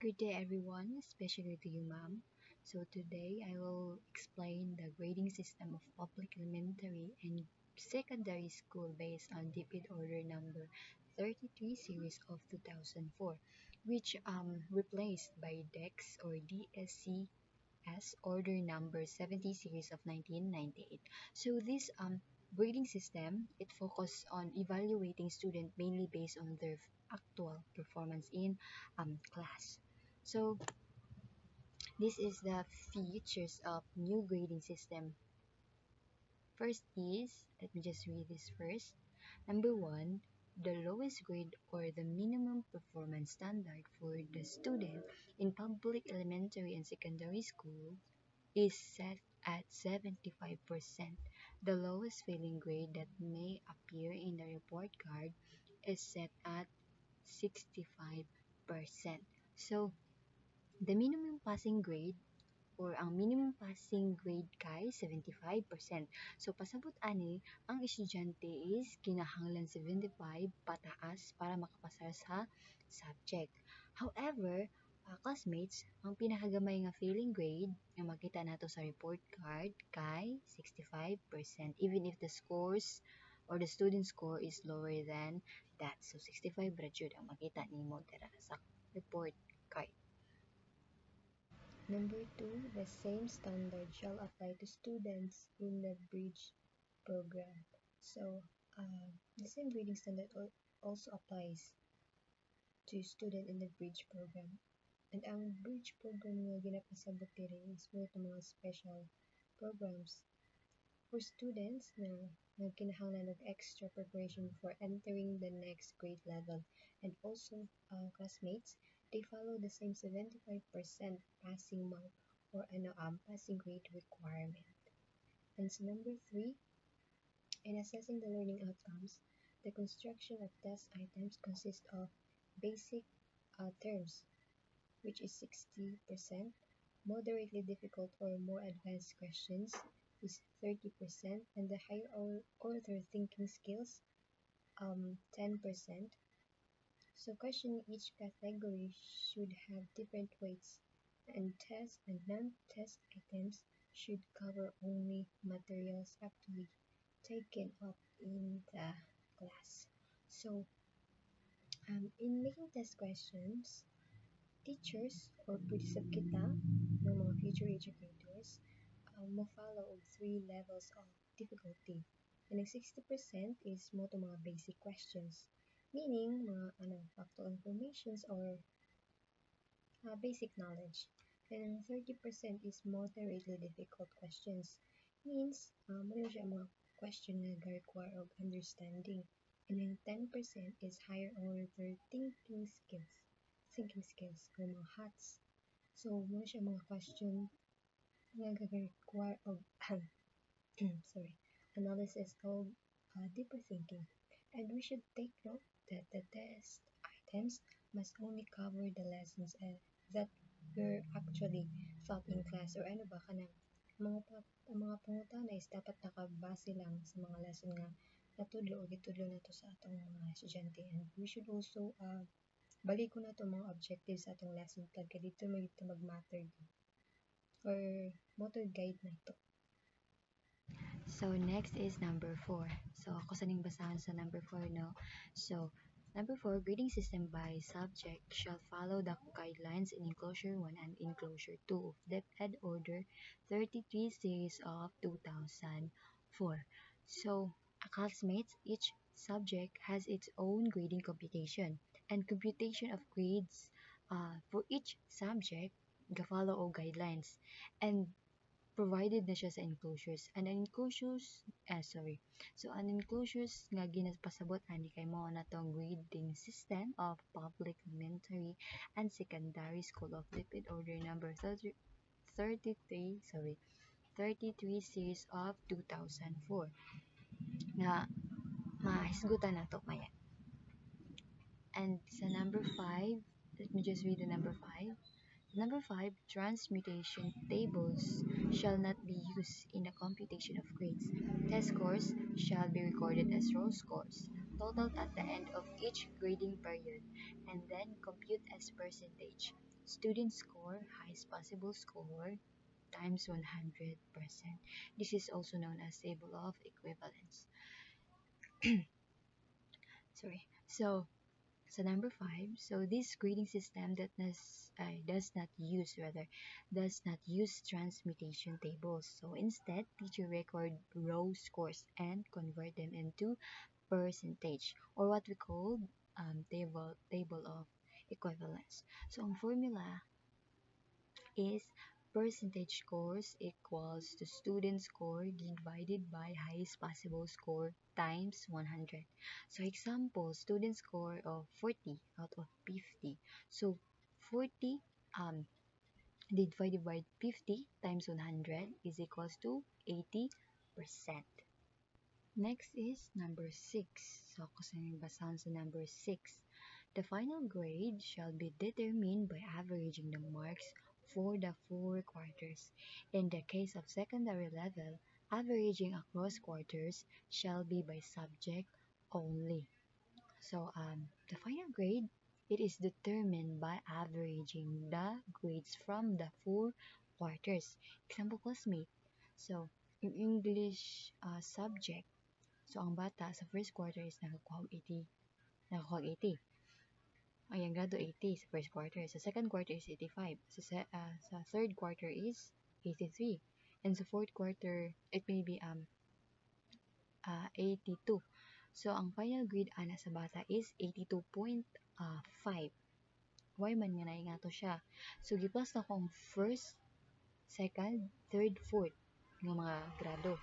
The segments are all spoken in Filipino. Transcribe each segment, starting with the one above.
Good day, everyone, especially to you, ma'am. So, today I will explain the grading system of public elementary and secondary school based on DPID order number 33 series of 2004, which replaced by DEX or DSCS order number 70 series of 1998. So, this grading system it focuses on evaluating students mainly based on their actual performance in class. So this is the features of new grading system. First is, let me just read this first. Number one, the lowest grade or the minimum performance standard for the student in public elementary and secondary school is set at 75%. The lowest failing grade that may appear in the report card is set at 65%. So, the minimum passing grade or ang minimum passing grade kay 75%. So pasabot ani, ang estudyante is kinahanglan 75 pataas para makapasa sa subject. However, classmates, ang pinakagamay nga failing grade nga makita nato sa report card kay 65% even if the scores or the student score is lower than that. So 65 ra jud ang makita nimo dira sa report card. Number two, the same standard shall apply to students in the bridge program. So, the same grading standard also applies to student in the bridge program. And ang bridge program nga ginapasabot diri is more to mga special programs for students na kinahanglan of extra preparation for entering the next grade level. And also, classmates, they follow the same 75% passing mark or passing grade requirement. And so number three, in assessing the learning outcomes, the construction of test items consists of basic terms, which is 60%, moderately difficult or more advanced questions is 30%, and the higher order thinking skills 10%. So question in each category should have different weights, and test and non-test items should cover only materials actually taken up in the class. So in making test questions, teachers or pwede kita ng mga future educators mo follow og 3 levels of difficulty. And 60% is mo to mga basic questions, meaning mga factual informations or basic knowledge. And 30% is moderately difficult questions, means mo siya mga question na require of understanding. And then 10% is higher order thinking skills or mga HATS. So mo siya mga question nga require of sorry, analysis of deeper thinking. And we should take note that the test items must only cover the lessons that were actually taught in class, or ano ba kanang mga pangutana is dapat nakabase lang sa mga lesson nga natudlo o gitudlo nato sa atong mga estudyante. And we should also balik ko na to mga objectives sa atong lesson plan kay dito mag-matter or motor guide na to. So next is number 4. So ako sa ning basahan sa number 4 no. So number 4, grading system by subject shall follow the guidelines in enclosure 1 and enclosure 2 of DepEd order 33 series of 2004. So classmates, each subject has its own grading computation and computation of grades for each subject ga-follow og guidelines and provided na siya sa enclosures. And ang enclosures, So, ang enclosures nga ginapasabot ani kay mo na tong grading system of public elementary and secondary school of DepEd order number 33 series of 2004 nga mahisgutan na to maya. And sa number 5, let me just read the number 5. Number 5, transmutation tables shall not be used in the computation of grades. Test scores shall be recorded as roll scores. totaled at the end of each grading period, and then compute as percentage. Student score, highest possible score, times 100%. This is also known as table of equivalence. Sorry. So number five, so this grading system does not use transmutation tables. So instead, teacher record raw scores and convert them into percentage, or what we call table of equivalence. So ang formula is percentage scores equals to student score divided by highest possible score times 100. So example, student score of 40 out of 50. So 40 divided by 50 times 100 is equals to 80%. Next is number 6. So, kusanin basahan sa number 6. The final grade shall be determined by averaging the marks for the 4 quarters. In the case of secondary level, averaging across quarters shall be by subject only. So, the final grade, it is determined by averaging the grades from the 4 quarters. Example, classmate. So, in English subject, so ang bata sa first quarter is nakakuha 80. Nakakuha 80. Ang grado 80 sa first quarter. Sa second quarter is 85. Sa third quarter is 83. And sa fourth quarter, it may be 82. So, ang final grade ana sa bata is 82.5. Why man nga na to siya? So, gipas na kong first, second, third, fourth ng mga grado.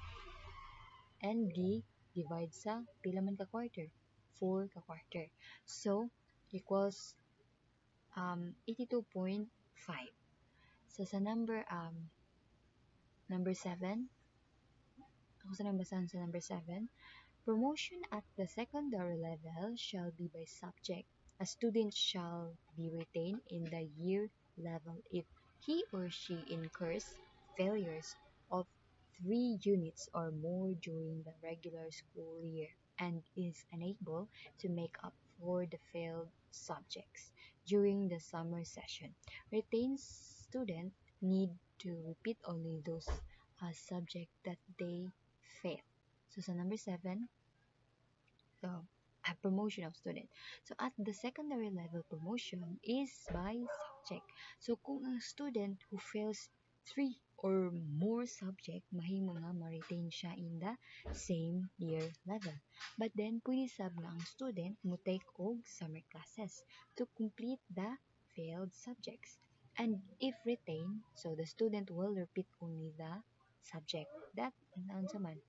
And divide sa pila man ka quarter? 4 ka quarter. So, equals 82.5. So, sa number 7, ako sa basahan sa number 7, promotion at the secondary level shall be by subject. A student shall be retained in the year level if he or she incurs failures of 3 units or more during the regular school year and is unable to make up for the failed subjects during the summer session. Retained students need to repeat only those subjects that they fail. So sa number 7, so a promotion of student. So at the secondary level, promotion is by subject. So kung ang student who fails 3 or more subject, mahimo nga ma-retain siya in the same year level. But then, pwede sab nga ang student mo take og summer classes to complete the failed subjects. And if retained, so the student will repeat only the subject that sa man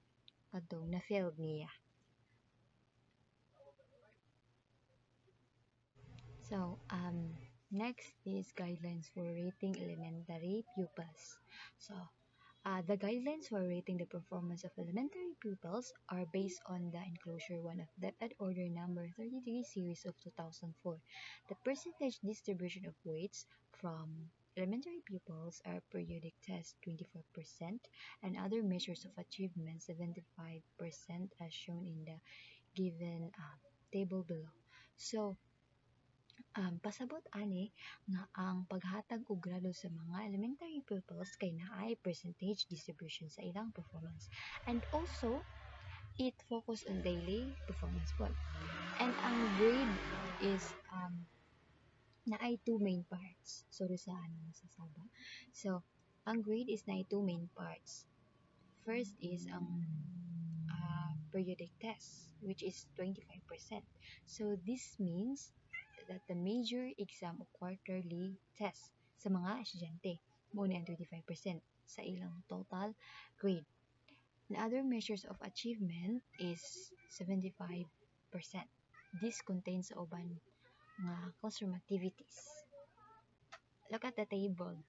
kadtong na-failed niya. So, next is guidelines for rating elementary pupils. So, the guidelines for rating the performance of elementary pupils are based on the Enclosure 1 of DepEd Order Number 33 Series of 2004. The percentage distribution of weights from elementary pupils are periodic test 24% and other measures of achievement 75% as shown in the given table below. So, pasabot ani nga ang paghatag og grado sa mga elementary pupils kay naay percentage distribution sa ilang performance. And also, it focus on daily performance po. And ang grade is naay 2 main parts. Sorry sa masasaba. So, ang grade is naay 2 main parts. First is ang periodic test, which is 25%. So, this means that the major exam o quarterly test sa mga estudyante mo ni ang 25% sa ilang total grade. The other measures of achievement is 75%. This contains uban nga classroom activities. Look at the table.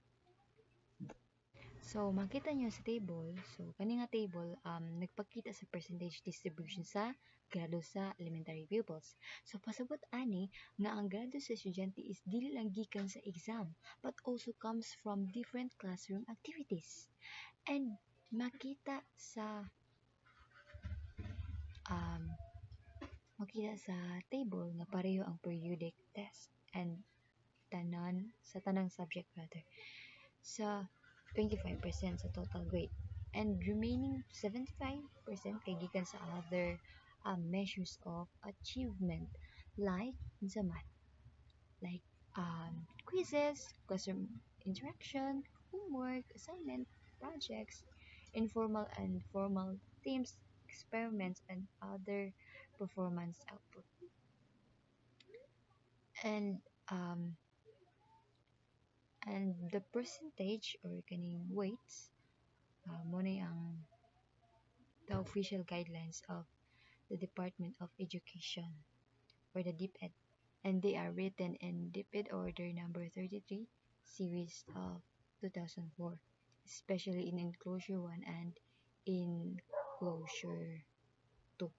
So, makita nyo sa table, so kani nga table, nagpakita sa percentage distribution sa grado sa elementary pupils. So, pasabot ani nga ang grado sa estudyante is dili lang gikan sa exam, but also comes from different classroom activities. And makita sa makita sa table nga pareho ang periodic test and tanang subject rather sa 25% sa total grade and remaining 75% kay gikan sa other measures of achievement like sa math like quizzes, classroom interaction, homework, assignment, projects, informal and formal teams, experiments, and other performance output. And um, and the percentage or kaning weights mo na ang the official guidelines of the Department of Education or the DepEd, and they are written in DepEd Order number 33, series of 2004, especially in Enclosure 1 and Enclosure 2.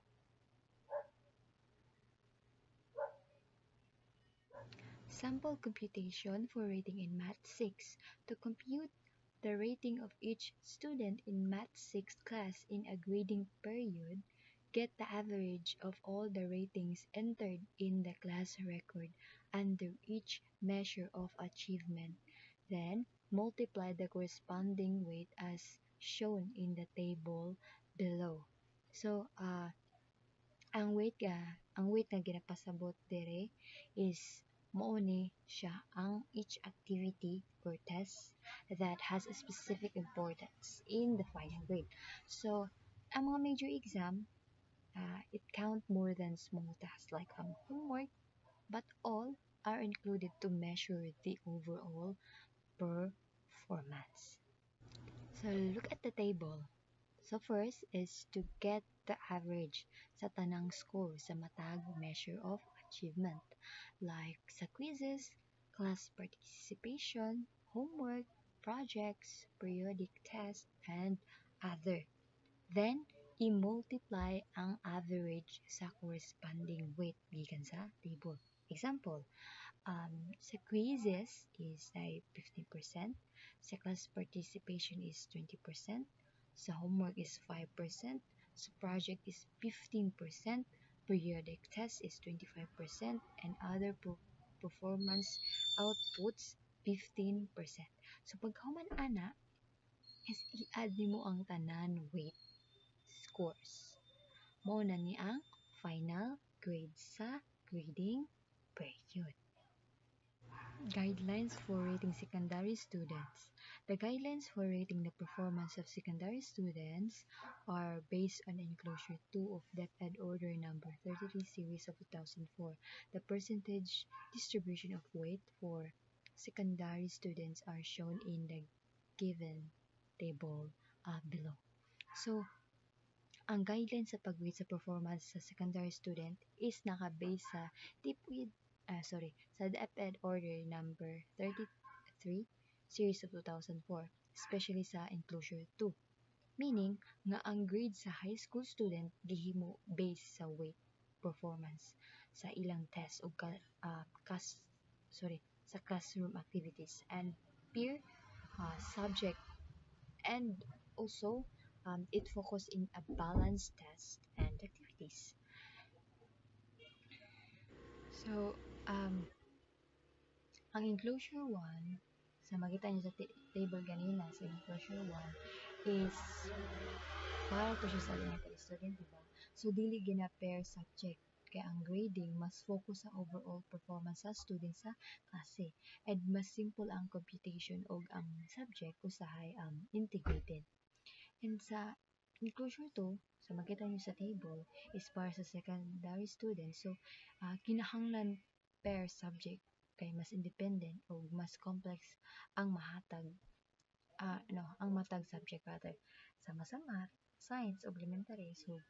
Sample computation for rating in Math 6. To compute the rating of each student in Math 6 class in a grading period, get the average of all the ratings entered in the class record under each measure of achievement. Then, multiply the corresponding weight as shown in the table below. So, ang weight nga ginapasabot dire is mao ni siya ang each activity or test that has a specific importance in the final grade. So, ang mga major exam, it count more than small tasks like homework, but all are included to measure the overall performance. So, look at the table. So first is to get the average sa tanang score sa matag measure of achievement like sa quizzes, class participation, homework, projects, periodic tests, and other. Then, i-multiply ang average sa corresponding weight gikan sa table. Example, sa quizzes is ay 15%, sa class participation is 20%, sa homework is 5%, sa project is 15%, periodic test is 25%, and other performance outputs 15%. So paghuman ana is i-add nimo ang tanan weight scores. Mao na ni ang final grade sa grading period. Guidelines for rating secondary students. The guidelines for rating the performance of secondary students are based on Enclosure 2 of DepEd Order number 33 series of 2004. The percentage distribution of weight for secondary students are shown in the given table below. So, ang guidelines sa pag-rate sa performance sa secondary student is naka-base sa sa DepEd Order number 33 series of 2004, especially sa Enclosure 2. Meaning nga ang grade sa high school student gihimo based sa weight performance sa ilang test o sa classroom activities and peer subject, and also it focus in a balanced test and activities. So, ang Enclosure 1, sa makita niyo sa table ganina sa Enclosure 1, is para po siya sa elementary student, diba? So, dili gina-pair subject. Kaya ang grading mas focus sa overall performance sa student sa klase. And mas simple ang computation o ang subject usahay integrated. And sa Enclosure 2, sa makita niyo sa table, is para sa secondary students. So, kinahanglan pair subject kay mas independent o mas complex ang matag subject rather sa math, science o elementary. So,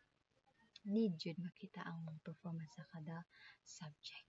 need jud makita ang performance sa kada subject.